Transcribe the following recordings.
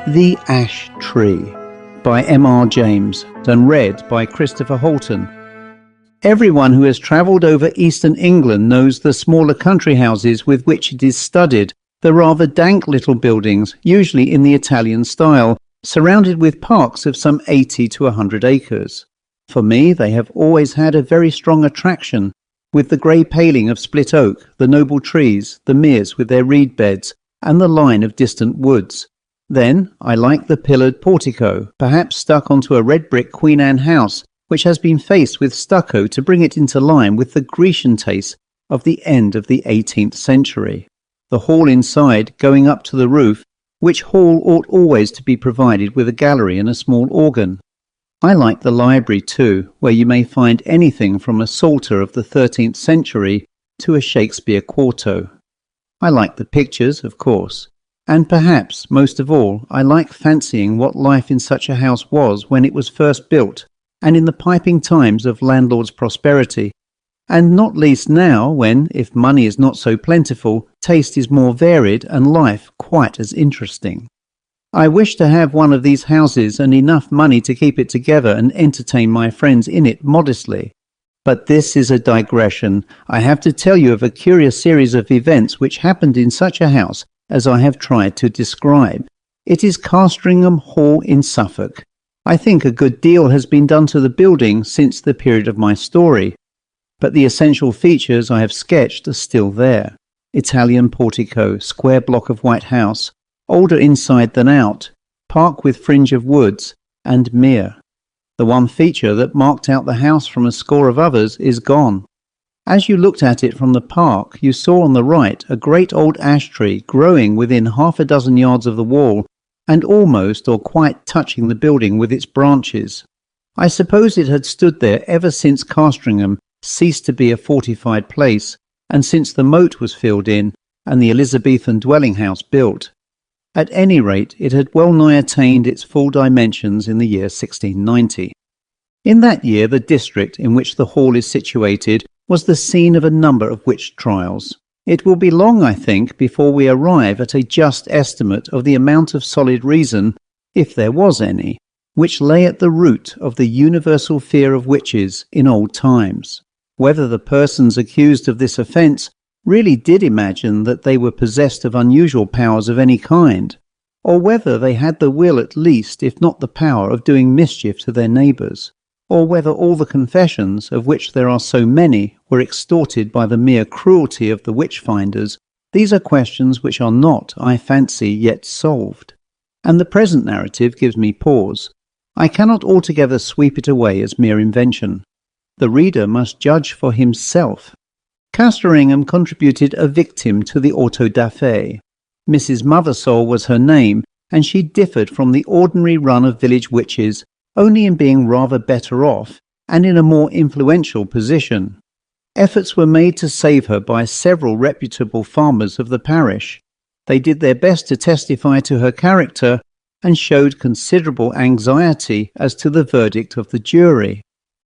The Ash Tree by M.R.James and read by Christopher Holton. Everyone who has travelled over eastern England knows the smaller country houses with which it is studded, the rather dank little buildings, usually in the Italian style, surrounded with parks of some 80 to 100 acres. For me, they have always had a very strong attraction, with the grey paling of split oak, the noble trees, the meres with their reed beds, and the line of distant woods. Then I like the pillared portico, perhaps stuck onto a red brick Queen Anne house, which has been faced with stucco to bring it into line with the Grecian taste of the end of the 18th century. The hall inside, going up to the roof, which hall ought always to be provided with a gallery and a small organ. I like the library too, where you may find anything from a Psalter of the 13th century to a Shakespeare quarto. I like the pictures, of course. And perhaps, most of all, I like fancying what life in such a house was when it was first built, and in the piping times of landlord's prosperity, and not least now when, if money is not so plentiful, taste is more varied and life quite as interesting. I wish to have one of these houses and enough money to keep it together and entertain my friends in it modestly. But this is a digression. I have to tell you of a curious series of events which happened in such a house as I have tried to describe. It is Castringham Hall in Suffolk. I think a good deal has been done to the building since the period of my story, but the essential features I have sketched are still there. Italian portico, square block of white house, older inside than out, park with fringe of woods, and mere. The one feature that marked out the house from a score of others is gone. As you looked at it from the park, you saw on the right a great old ash tree growing within half a dozen yards of the wall and almost or quite touching the building with its branches. I suppose it had stood there ever since Castringham ceased to be a fortified place and since the moat was filled in and the Elizabethan dwelling house built. At any rate, it had well nigh attained its full dimensions in the year 1690. In that year, the district in which the hall is situated was the scene of a number of witch trials. It will be long, I think, before we arrive at a just estimate of the amount of solid reason, if there was any, which lay at the root of the universal fear of witches in old times. Whether the persons accused of this offence really did imagine that they were possessed of unusual powers of any kind, or whether they had the will at least, if not the power, of doing mischief to their neighbours, or whether all the confessions, of which there are so many, were extorted by the mere cruelty of the witch-finders, these are questions which are not, I fancy, yet solved. And the present narrative gives me pause. I cannot altogether sweep it away as mere invention. The reader must judge for himself. Castringham contributed a victim to the auto-da-fe. Mrs. Mothersole was her name, and she differed from the ordinary run of village witches only in being rather better off and in a more influential position. Efforts were made to save her by several reputable farmers of the parish. They did their best to testify to her character and showed considerable anxiety as to the verdict of the jury.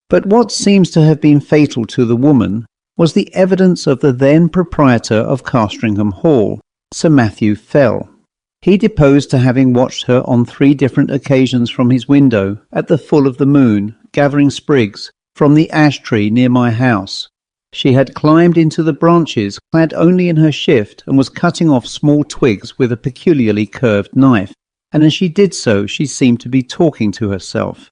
But what seems to have been fatal to the woman was the evidence of the then proprietor of Castringham Hall, Sir Matthew Fell. He deposed to having watched her on 3 different occasions from his window, at the full of the moon, gathering sprigs from the ash tree near my house. She had climbed into the branches, clad only in her shift, and was cutting off small twigs with a peculiarly curved knife, and as she did so, she seemed to be talking to herself.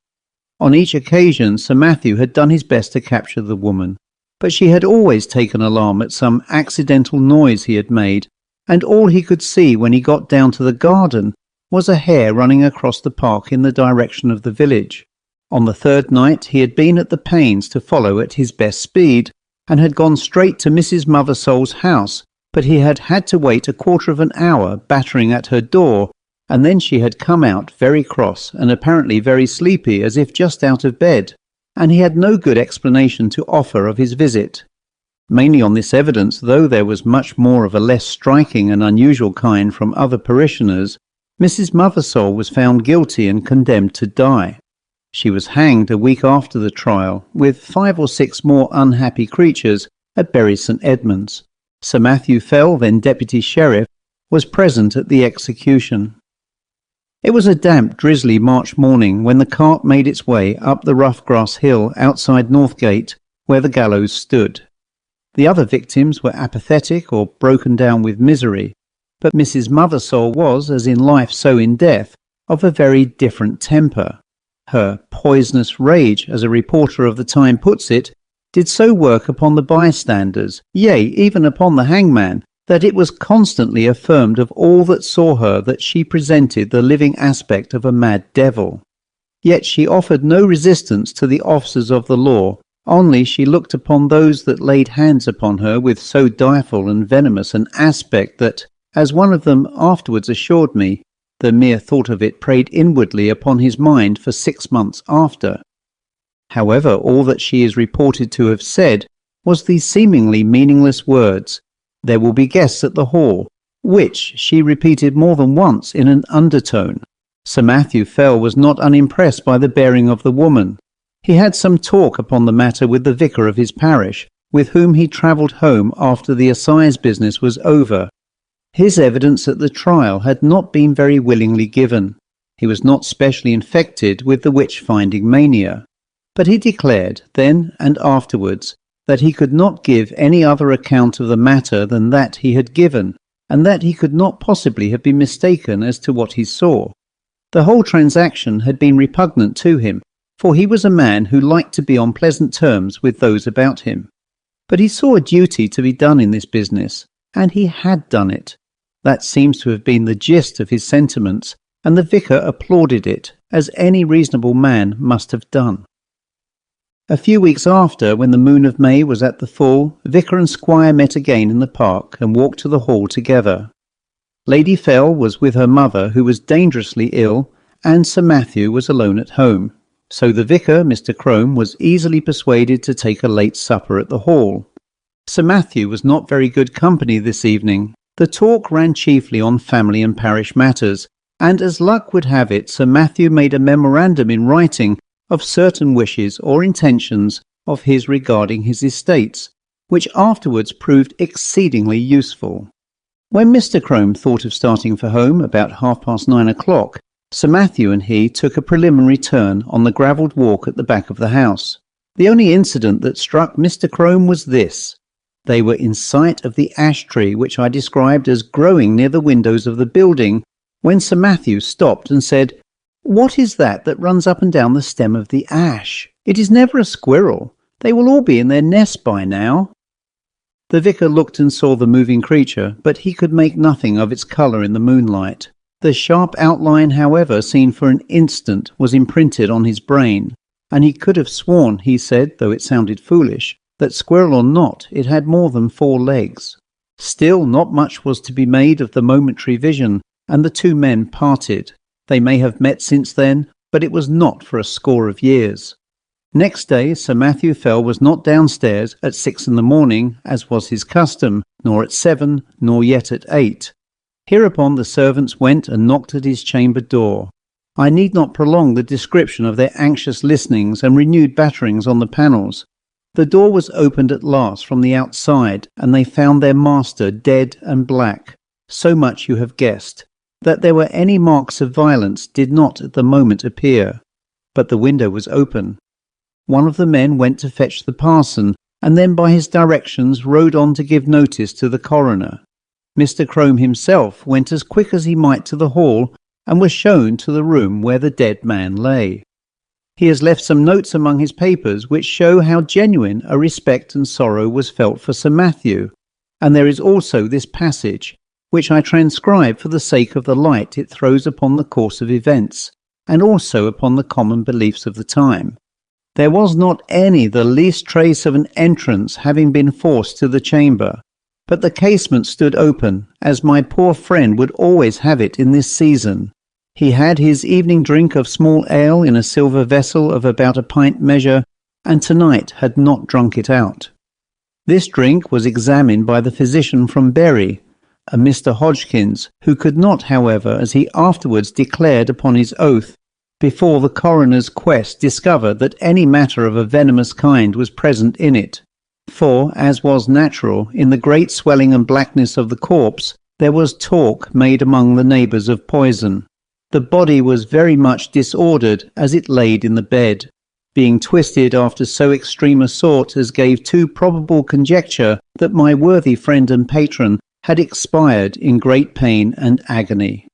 On each occasion, Sir Matthew had done his best to capture the woman, but she had always taken alarm at some accidental noise he had made, and all he could see when he got down to the garden was a hare running across the park in the direction of the village. On the 3rd night he had been at the pains to follow at his best speed, and had gone straight to Mrs. Mothersole's house, but he had had to wait a quarter of an hour battering at her door, and then she had come out very cross and apparently very sleepy, as if just out of bed, and he had no good explanation to offer of his visit. Mainly on this evidence, though there was much more of a less striking and unusual kind from other parishioners, Mrs. Mothersole was found guilty and condemned to die. She was hanged a week after the trial, with 5 or 6 more unhappy creatures at Bury St. Edmunds. Sir Matthew Fell, then Deputy Sheriff, was present at the execution. It was a damp, drizzly March morning when the cart made its way up the rough grass hill outside Northgate, where the gallows stood. The other victims were apathetic or broken down with misery, but Mrs. Mothersole was, as in life so in death, of a very different temper. Her poisonous rage, as a reporter of the time puts it, did so work upon the bystanders, yea, even upon the hangman, that it was constantly affirmed of all that saw her that she presented the living aspect of a mad devil. Yet she offered no resistance to the officers of the law, only she looked upon those that laid hands upon her with so direful and venomous an aspect that, as one of them afterwards assured me, the mere thought of it preyed inwardly upon his mind for 6 months after. However, all that she is reported to have said was these seemingly meaningless words, "There will be guests at the hall," which she repeated more than once in an undertone. Sir Matthew Fell was not unimpressed by the bearing of the woman. He had some talk upon the matter with the vicar of his parish, with whom he travelled home after the assize business was over. His evidence at the trial had not been very willingly given. He was not specially infected with the witch-finding mania, but he declared, then and afterwards, that he could not give any other account of the matter than that he had given, and that he could not possibly have been mistaken as to what he saw. The whole transaction had been repugnant to him, for he was a man who liked to be on pleasant terms with those about him. But he saw a duty to be done in this business, and he had done it. That seems to have been the gist of his sentiments, and the vicar applauded it, as any reasonable man must have done. A few weeks after, when the moon of May was at the full, vicar and squire met again in the park and walked to the hall together. Lady Fell was with her mother, who was dangerously ill, and Sir Matthew was alone at home. So the vicar, Mr. Crome, was easily persuaded to take a late supper at the hall. Sir Matthew was not very good company this evening. The talk ran chiefly on family and parish matters, and as luck would have it, Sir Matthew made a memorandum in writing of certain wishes or intentions of his regarding his estates, which afterwards proved exceedingly useful. When Mr. Crome thought of starting for home about 9:30, Sir Matthew and he took a preliminary turn on the gravelled walk at the back of the house. The only incident that struck Mr. Crome was this. They were in sight of the ash tree which I described as growing near the windows of the building, when Sir Matthew stopped and said, "What is that runs up and down the stem of the ash? It is never a squirrel. They will all be in their nests by now." The vicar looked and saw the moving creature, but he could make nothing of its colour in the moonlight. The sharp outline, however, seen for an instant, was imprinted on his brain, and he could have sworn, he said, though it sounded foolish, that squirrel or not, it had more than 4 legs. Still, not much was to be made of the momentary vision, and the two men parted. They may have met since then, but it was not for a score of years. Next day, Sir Matthew Fell was not downstairs at 6 in the morning, as was his custom, nor at 7, nor yet at 8. Hereupon the servants went and knocked at his chamber door. I need not prolong the description of their anxious listenings and renewed batterings on the panels. The door was opened at last from the outside, and they found their master dead and black. So much you have guessed. That there were any marks of violence did not at the moment appear, but the window was open. One of the men went to fetch the parson, and then by his directions rode on to give notice to the coroner. Mr. Crome himself went as quick as he might to the hall, and was shown to the room where the dead man lay. He has left some notes among his papers which show how genuine a respect and sorrow was felt for Sir Matthew, and there is also this passage, which I transcribe for the sake of the light it throws upon the course of events, and also upon the common beliefs of the time. There was not the least trace of an entrance having been forced to the chamber, but the casement stood open, as my poor friend would always have it in this season. He had his evening drink of small ale in a silver vessel of about a pint measure, and tonight had not drunk it out. This drink was examined by the physician from Bury, a Mr. Hodgkins, who could not, however, as he afterwards declared upon his oath, before the coroner's quest discover that any matter of a venomous kind was present in it. For, as was natural, in the great swelling and blackness of the corpse, there was talk made among the neighbours of poison. The body was very much disordered as it laid in the bed, being twisted after so extreme a sort as gave too probable conjecture that my worthy friend and patron had expired in great pain and agony.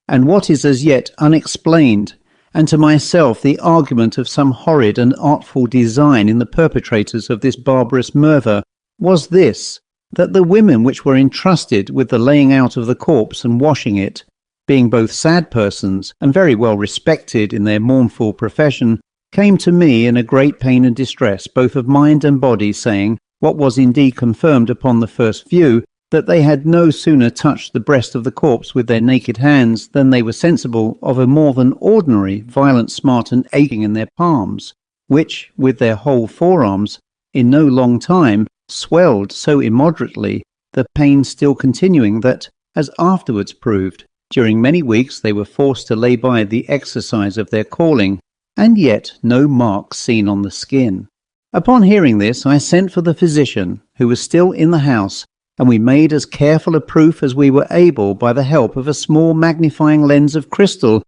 And what is as yet unexplained, and to myself the argument of some horrid and artful design in the perpetrators of this barbarous murder, was this, that the women which were entrusted with the laying out of the corpse and washing it, being both sad persons and very well respected in their mournful profession, came to me in a great pain and distress both of mind and body, saying, what was indeed confirmed upon the first view, that they had no sooner touched the breast of the corpse with their naked hands than they were sensible of a more than ordinary violent smart and aching in their palms, which, with their whole forearms, in no long time, swelled so immoderately, the pain still continuing that, as afterwards proved, during many weeks they were forced to lay by the exercise of their calling, and yet no marks seen on the skin. Upon hearing this, I sent for the physician, who was still in the house, and we made as careful a proof as we were able by the help of a small magnifying lens of crystal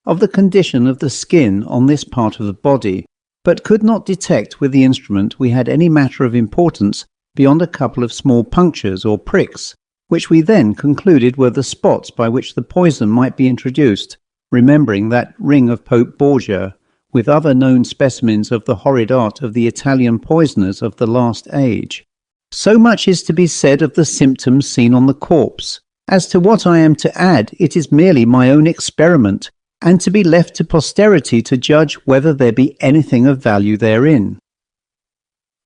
of the condition of the skin on this part of the body, but could not detect with the instrument we had any matter of importance beyond a couple of small punctures or pricks, which we then concluded were the spots by which the poison might be introduced, remembering that ring of Pope Borgia, with other known specimens of the horrid art of the Italian poisoners of the last age. So much is to be said of the symptoms seen on the corpse. As to what I am to add, it is merely my own experiment, and to be left to posterity to judge whether there be anything of value therein.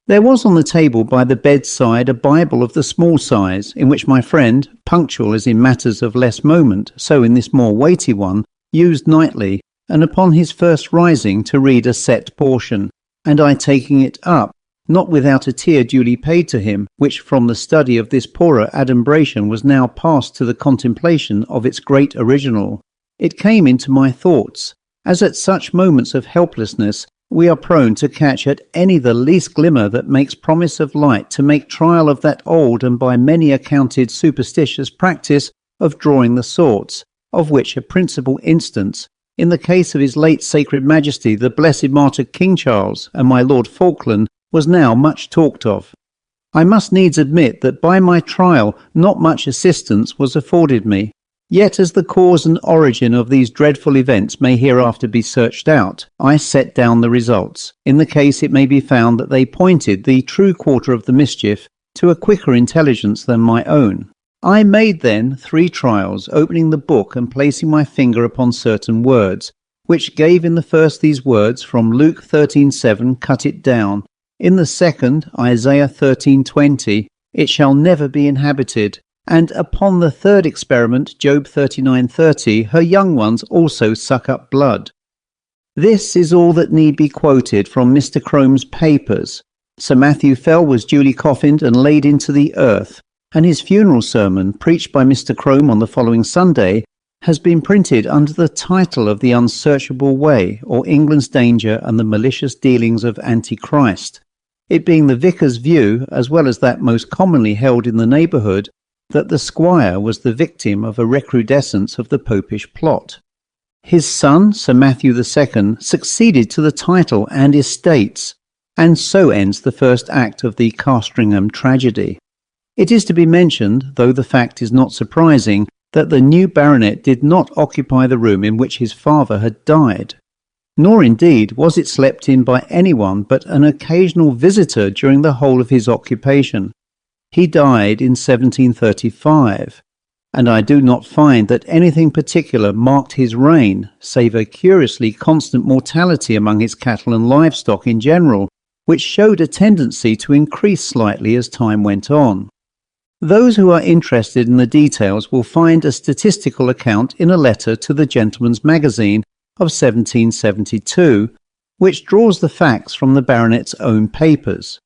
There was on the table by the bedside a Bible of the small size, in which my friend, punctual as in matters of less moment, so in this more weighty one, used nightly, and upon his first rising to read a set portion, and I taking it up, not without a tear duly paid to him, which from the study of this poorer adumbration was now passed to the contemplation of its great original, it came into my thoughts, as at such moments of helplessness we are prone to catch at any the least glimmer that makes promise of light, to make trial of that old and by many accounted superstitious practice of drawing the sorts, of which a principal instance, in the case of his late sacred majesty the blessed martyr King Charles and my Lord Falkland, was now much talked of. I must needs admit that by my trial not much assistance was afforded me, yet as the cause and origin of these dreadful events may hereafter be searched out, I set down the results. In the case it may be found that they pointed the true quarter of the mischief to a quicker intelligence than my own. I made then 3 trials, opening the book and placing my finger upon certain words, which gave in the first these words from Luke 13:7, cut it down, in the second, Isaiah 13:20, it shall never be inhabited, and upon the third experiment, Job 39:30, her young ones also suck up blood. This is all that need be quoted from Mr. Crome's papers. Sir Matthew Fell was duly coffined and laid into the earth, and his funeral sermon, preached by Mr. Crome on the following Sunday, has been printed under the title of The Unsearchable Way, or England's Danger and the Malicious Dealings of Antichrist, it being the vicar's view, as well as that most commonly held in the neighbourhood, that the squire was the victim of a recrudescence of the popish plot. His son, Sir Matthew II, succeeded to the title and estates, and so ends the first act of the Castringham tragedy. It is to be mentioned, though the fact is not surprising, that the new baronet did not occupy the room in which his father had died, nor indeed was it slept in by anyone but an occasional visitor during the whole of his occupation. He died in 1735, and I do not find that anything particular marked his reign, save a curiously constant mortality among his cattle and livestock in general, which showed a tendency to increase slightly as time went on. Those who are interested in the details will find a statistical account in a letter to the Gentleman's Magazine of 1772, which draws the facts from the baronet's own papers.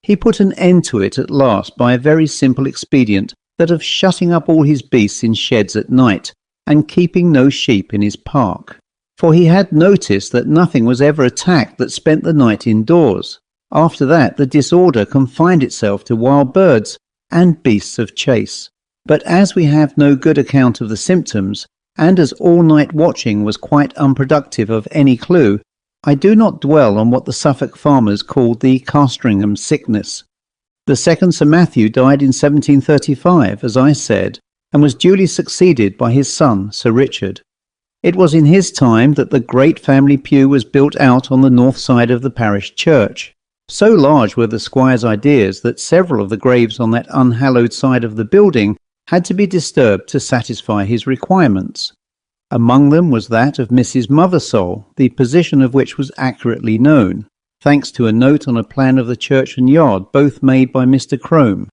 He put an end to it at last by a very simple expedient, that of shutting up all his beasts in sheds at night, and keeping no sheep in his park. For he had noticed that nothing was ever attacked that spent the night indoors. After that the disorder confined itself to wild birds and beasts of chase. But as we have no good account of the symptoms, and as all-night watching was quite unproductive of any clue, I do not dwell on what the Suffolk farmers called the Castringham sickness. The second Sir Matthew died in 1735, as I said, and was duly succeeded by his son, Sir Richard. It was in his time that the great family pew was built out on the north side of the parish church. So large were the squire's ideas that several of the graves on that unhallowed side of the building had to be disturbed to satisfy his requirements. Among them was that of Mrs. Mothersole, the position of which was accurately known, thanks to a note on a plan of the church and yard, both made by Mr. Crome.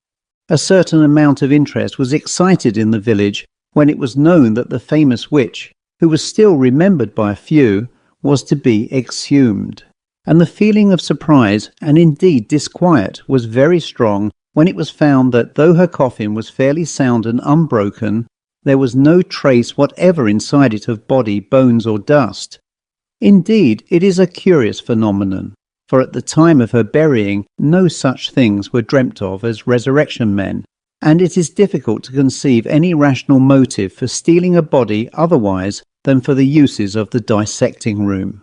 A certain amount of interest was excited in the village when it was known that the famous witch, who was still remembered by a few, was to be exhumed. And the feeling of surprise, and indeed disquiet, was very strong when it was found that though her coffin was fairly sound and unbroken, there was no trace whatever inside it of body, bones, or dust. Indeed, it is a curious phenomenon, for at the time of her burying no such things were dreamt of as resurrection men, and it is difficult to conceive any rational motive for stealing a body otherwise than for the uses of the dissecting room.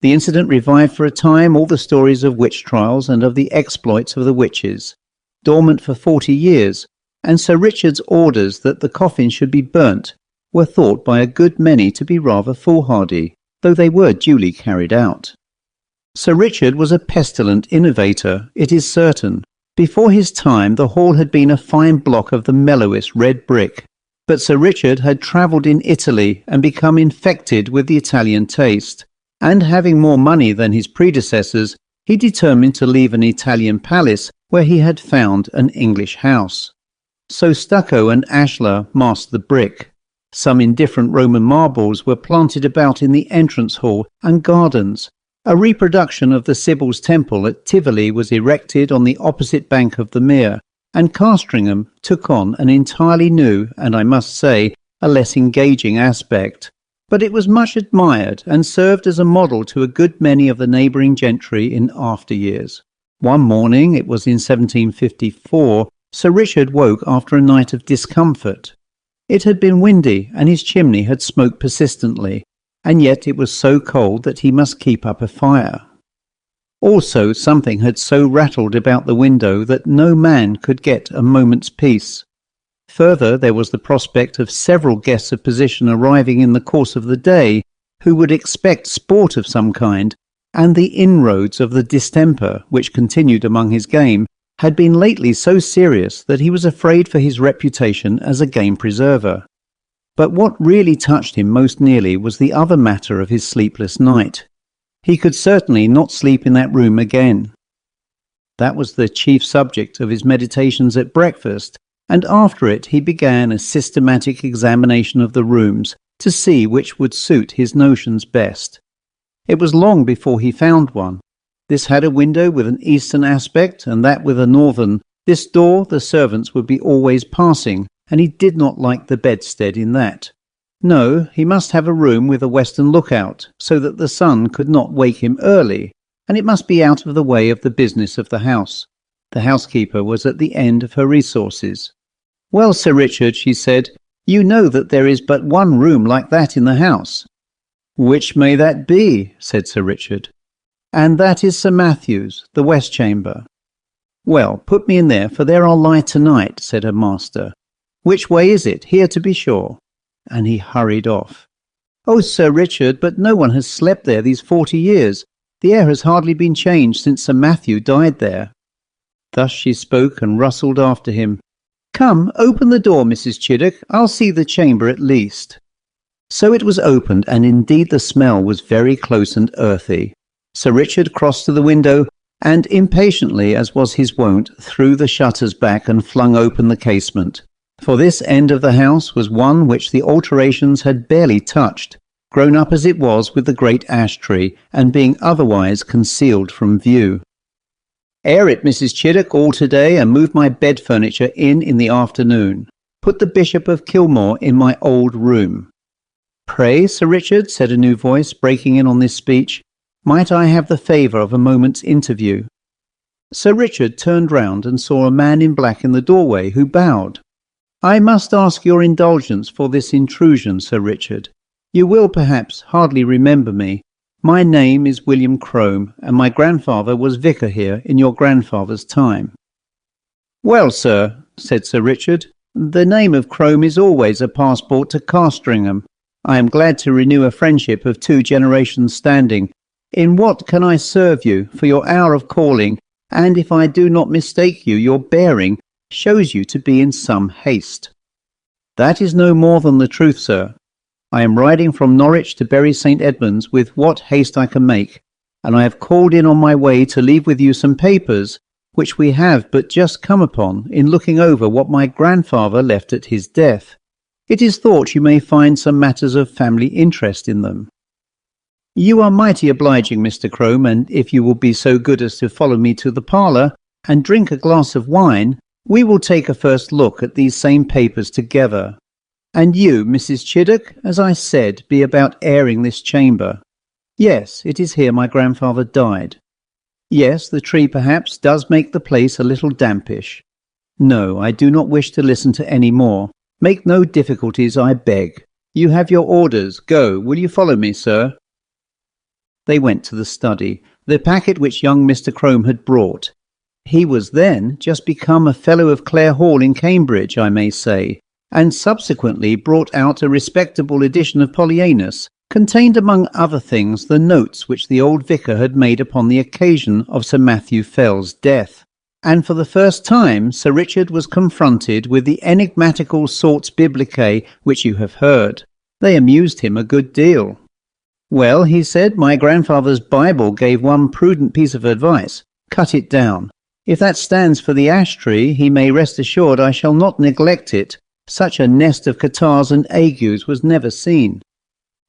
The incident revived for a time all the stories of witch trials and of the exploits of the witches, dormant for 40 years, and Sir Richard's orders that the coffin should be burnt were thought by a good many to be rather foolhardy, though they were duly carried out. Sir Richard was a pestilent innovator, it is certain. Before his time the hall had been a fine block of the mellowest red brick, but Sir Richard had travelled in Italy and become infected with the Italian taste, and having more money than his predecessors, he determined to leave an Italian palace where he had found an English house. So stucco and ashlar masked the brick. Some indifferent Roman marbles were planted about in the entrance hall and gardens. A reproduction of the Sibyl's Temple at Tivoli was erected on the opposite bank of the mere, and Castringham took on an entirely new, and I must say, a less engaging aspect. But it was much admired and served as a model to a good many of the neighbouring gentry in after years. One morning, it was in 1754, Sir Richard woke after a night of discomfort. It had been windy, and his chimney had smoked persistently, and yet it was so cold that he must keep up a fire. Also, something had so rattled about the window that no man could get a moment's peace. Further, there was the prospect of several guests of position arriving in the course of the day, who would expect sport of some kind, and the inroads of the distemper, which continued among his game, had been lately so serious that he was afraid for his reputation as a game preserver. But what really touched him most nearly was the other matter of his sleepless night. He could certainly not sleep in that room again. That was the chief subject of his meditations at breakfast, and after it he began a systematic examination of the rooms to see which would suit his notions best. It was long before he found one. This had a window with an eastern aspect, and that with a northern. This door the servants would be always passing, and he did not like the bedstead in that. No, he must have a room with a western lookout, so that the sun could not wake him early, and it must be out of the way of the business of the house. The housekeeper was at the end of her resources. "Well, Sir Richard," she said, "you know that there is but one room like that in the house." "Which may that be?" said Sir Richard. "And that is Sir Matthew's, the west chamber." "Well, put me in there, for there I'll lie tonight," said her master. "Which way is it? Here, to be sure." And he hurried off. "Oh, Sir Richard, but no one has slept there these 40 years. The air has hardly been changed since Sir Matthew died there." Thus she spoke and rustled after him. "Come, open the door, Mrs. Chiddock. I'll see the chamber at least." So it was opened, and indeed the smell was very close and earthy. Sir Richard crossed to the window, and impatiently, as was his wont, threw the shutters back and flung open the casement. For this end of the house was one which the alterations had barely touched, grown up as it was with the great ash tree, and being otherwise concealed from view. "Air it, Mrs. Chiddock, all to-day, and move my bed furniture in the afternoon. Put the Bishop of Kilmore in my old room." "Pray, Sir Richard," said a new voice, breaking in on this speech, "might I have the favour of a moment's interview?" Sir Richard turned round and saw a man in black in the doorway, who bowed. I must ask your indulgence for this intrusion, Sir Richard. You will perhaps hardly remember me. My name is William Crome, and my grandfather was vicar here in your grandfather's time." "Well, sir," said Sir Richard, "the name of Crome is always a passport to Castringham. I am glad to renew a friendship of 2 generations' standing. In what can I serve you for your hour of calling, and if I do not mistake you, your bearing shows you to be in some haste?" "That is no more than the truth, sir. I am riding from Norwich to Bury St. Edmunds with what haste I can make, and I have called in on my way to leave with you some papers which we have but just come upon in looking over what my grandfather left at his death. It is thought you may find some matters of family interest in them." "You are mighty obliging, Mr. Crome, and if you will be so good as to follow me to the parlour and drink a glass of wine, we will take a first look at these same papers together. And you, Mrs. Chiddock, as I said, be about airing this chamber. Yes, it is here my grandfather died. Yes, the tree perhaps does make the place a little dampish. No, I do not wish to listen to any more. Make no difficulties, I beg. You have your orders. Go. Will you follow me, sir?" They went to the study, the packet which young Mr. Crome had brought. He was then just become a Fellow of Clare Hall in Cambridge, I may say, and subsequently brought out a respectable edition of Polyaenus, contained among other things the notes which the old vicar had made upon the occasion of Sir Matthew Fell's death. And for the first time Sir Richard was confronted with the enigmatical sorts biblicae which you have heard. They amused him a good deal. "Well," he said, "my grandfather's Bible gave one prudent piece of advice. Cut it down. If that stands for the ash tree, he may rest assured I shall not neglect it. Such a nest of catarrhs and agues was never seen."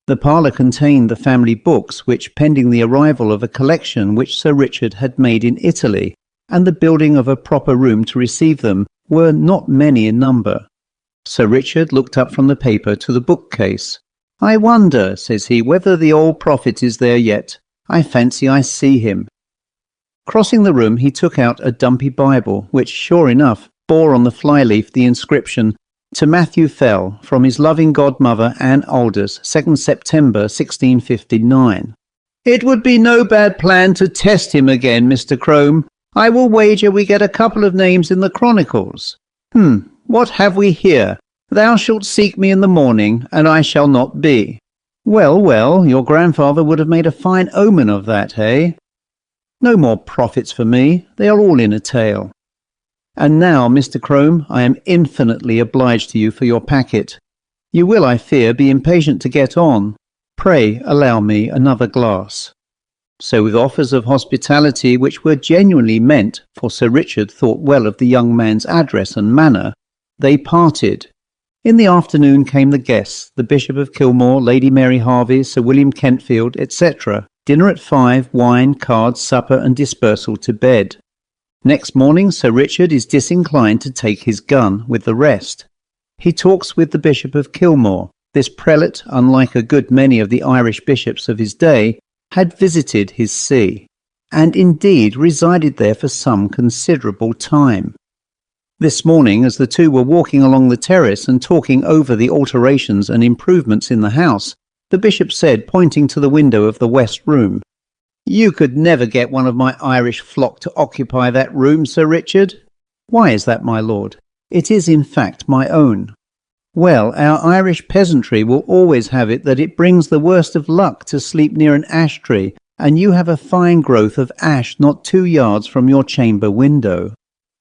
The parlour contained the family books which, pending the arrival of a collection which Sir Richard had made in Italy, and the building of a proper room to receive them, were not many in number. Sir Richard looked up from the paper to the bookcase. "I wonder," says he, "whether the old prophet is there yet. I fancy I see him." Crossing the room, he took out a dumpy Bible, which, sure enough, bore on the flyleaf the inscription, "To Matthew Fell, from his loving godmother Anne Aldous, 2nd September 1659. "It would be no bad plan to test him again, Mr. Crome. I will wager we get a couple of names in the Chronicles. What have we here? 'Thou shalt seek me in the morning, and I shall not be.' Well, well, your grandfather would have made a fine omen of that, eh? No more prophets for me. They are all in a tale. And now, Mr. Crome, I am infinitely obliged to you for your packet. You will, I fear, be impatient to get on. Pray allow me another glass." So with offers of hospitality which were genuinely meant, for Sir Richard thought well of the young man's address and manner, they parted. In the afternoon came the guests, the Bishop of Kilmore, Lady Mary Harvey, Sir William Kentfield, etc. Dinner at 5, wine, cards, supper, and dispersal to bed. Next morning Sir Richard is disinclined to take his gun with the rest. He talks with the Bishop of Kilmore. This prelate, unlike a good many of the Irish bishops of his day, had visited his see, and indeed resided there for some considerable time. This morning, as the two were walking along the terrace and talking over the alterations and improvements in the house, the bishop said, pointing to the window of the west room, "You could never get one of my Irish flock to occupy that room, Sir Richard." "Why is that, my lord?" "It is in fact my own." "Well, our Irish peasantry will always have it that it brings the worst of luck to sleep near an ash tree, and you have a fine growth of ash not 2 yards from your chamber window.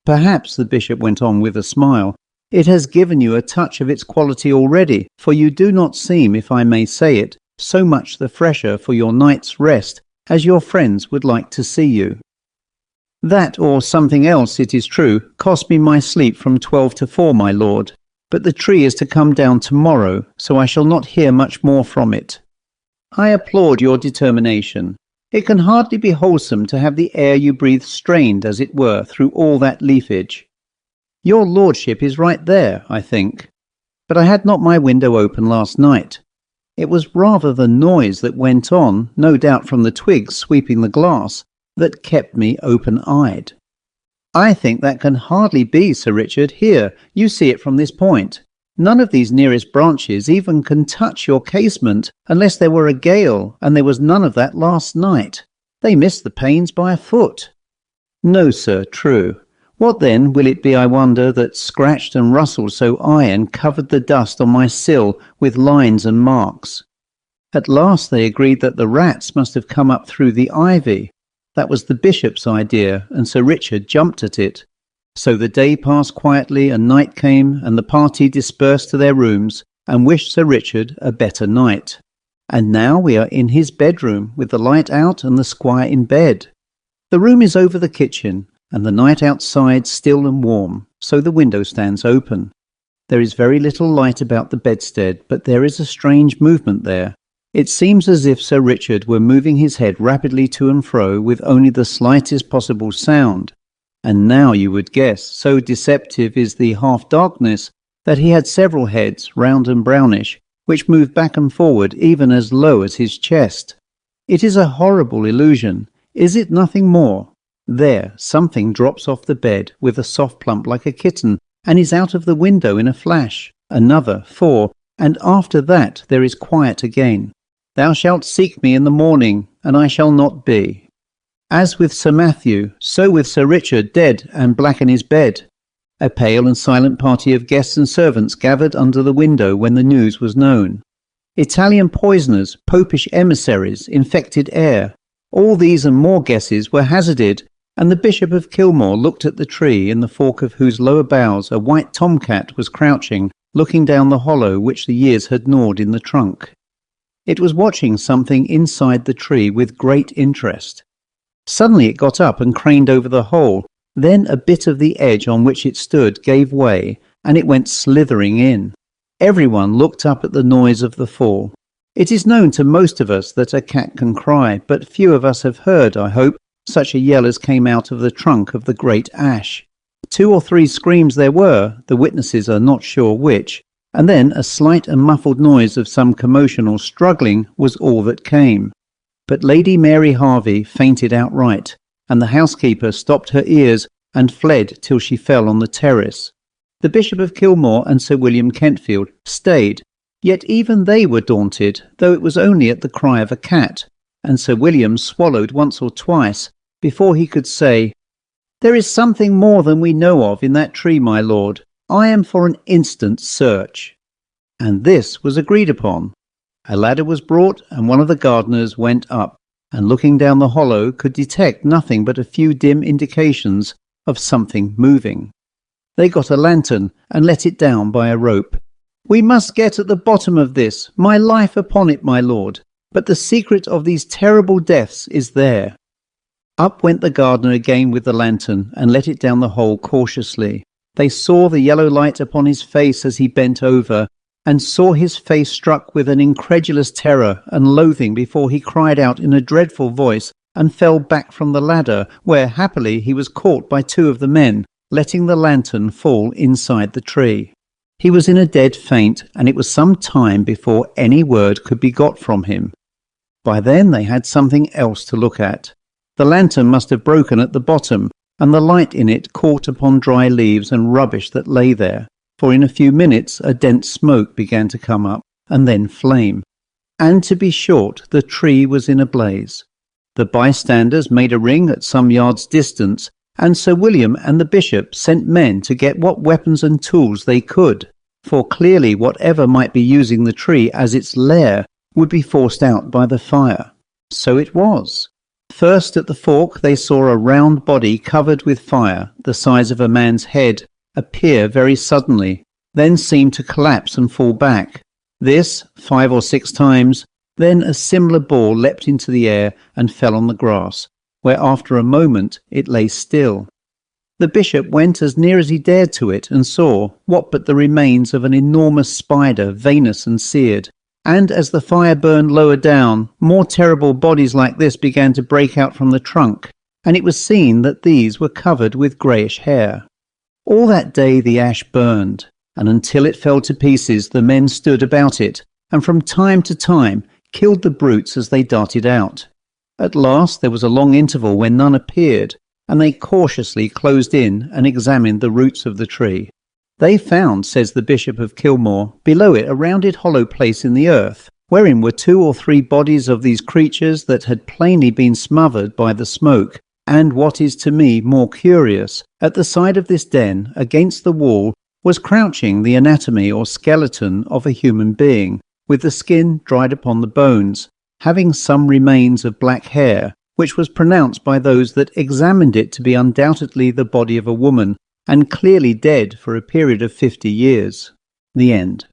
Perhaps," the bishop went on with a smile, "it has given you a touch of its quality already, for you do not seem, if I may say it, so much the fresher for your night's rest as your friends would like to see you." "That, or something else, it is true, cost me my sleep from 12 to 4, my lord. But the tree is to come down tomorrow, so I shall not hear much more from it." "I applaud your determination. It can hardly be wholesome to have the air you breathe strained, as it were, through all that leafage. Your lordship is right there, I think. But I had not my window open last night. It was rather the noise that went on, no doubt from the twigs sweeping the glass, that kept me open-eyed." "I think that can hardly be, Sir Richard. Here, you see it from this point. None of these nearest branches even can touch your casement unless there were a gale, and there was none of that last night. They missed the panes by a foot." "No, sir, true. What then will it be, I wonder, that scratched and rustled so iron covered the dust on my sill with lines and marks?" At last they agreed that the rats must have come up through the ivy. That was the bishop's idea, and Sir Richard jumped at it. So the day passed quietly, and night came, and the party dispersed to their rooms and wished Sir Richard a better night. And now we are in his bedroom, with the light out and the squire in bed. The room is over the kitchen, and the night outside still and warm, so the window stands open. There is very little light about the bedstead, but there is a strange movement there. It seems as if Sir Richard were moving his head rapidly to and fro with only the slightest possible sound. And now you would guess, so deceptive is the half-darkness, that he had several heads, round and brownish, which moved back and forward even as low as his chest. It is a horrible illusion. Is it nothing more? There, something drops off the bed with a soft plump like a kitten, and is out of the window in a flash. Another, 4, and after that there is quiet again. "Thou shalt seek me in the morning, and I shall not be." As with Sir Matthew, so with Sir Richard, dead and black in his bed. A pale and silent party of guests and servants gathered under the window when the news was known. Italian poisoners, popish emissaries, infected air. All these and more guesses were hazarded, and the Bishop of Kilmore looked at the tree in the fork of whose lower boughs a white tomcat was crouching, looking down the hollow which the years had gnawed in the trunk. It was watching something inside the tree with great interest. Suddenly it got up and craned over the hole. Then a bit of the edge on which it stood gave way, and it went slithering in. Everyone looked up at the noise of the fall. It is known to most of us that a cat can cry, but few of us have heard, I hope, such a yell as came out of the trunk of the great ash. 2 or 3 screams there were, the witnesses are not sure which, and then a slight and muffled noise of some commotion or struggling was all that came. But Lady Mary Harvey fainted outright, and the housekeeper stopped her ears and fled till she fell on the terrace. The Bishop of Kilmore and Sir William Kentfield stayed, yet even they were daunted, though it was only at the cry of a cat, and Sir William swallowed once or twice before he could say, "There is something more than we know of in that tree, my lord. I am for an instant search." And this was agreed upon. A ladder was brought, and one of the gardeners went up, and looking down the hollow could detect nothing but a few dim indications of something moving. They got a lantern and let it down by a rope. "We must get at the bottom of this, my life upon it, my lord. But the secret of these terrible deaths is there." Up went the gardener again with the lantern, and let it down the hole cautiously. They saw the yellow light upon his face as he bent over, and saw his face struck with an incredulous terror and loathing before he cried out in a dreadful voice and fell back from the ladder, where happily he was caught by 2 of the men, letting the lantern fall inside the tree. He was in a dead faint, and it was some time before any word could be got from him. By then they had something else to look at. The lantern must have broken at the bottom, and the light in it caught upon dry leaves and rubbish that lay there, for in a few minutes a dense smoke began to come up, and then flame. And to be short, the tree was in a blaze. The bystanders made a ring at some yards' distance, and Sir William and the bishop sent men to get what weapons and tools they could, for clearly whatever might be using the tree as its lair would be forced out by the fire. So it was. First at the fork they saw a round body covered with fire, the size of a man's head, appear very suddenly, then seem to collapse and fall back. This 5 or 6 times, then a similar ball leapt into the air and fell on the grass, where after a moment it lay still. The bishop went as near as he dared to it and saw what but the remains of an enormous spider, veinous and seared. And as the fire burned lower down, more terrible bodies like this began to break out from the trunk, and it was seen that these were covered with greyish hair. All that day the ash burned, and until it fell to pieces the men stood about it, and from time to time killed the brutes as they darted out. At last there was a long interval when none appeared, and they cautiously closed in and examined the roots of the tree. They found, says the Bishop of Kilmore, below it a rounded hollow place in the earth, wherein were 2 or 3 bodies of these creatures that had plainly been smothered by the smoke, and what is to me more curious, at the side of this den, against the wall, was crouching the anatomy or skeleton of a human being, with the skin dried upon the bones, having some remains of black hair, which was pronounced by those that examined it to be undoubtedly the body of a woman, and clearly dead for a period of 50 years. The end.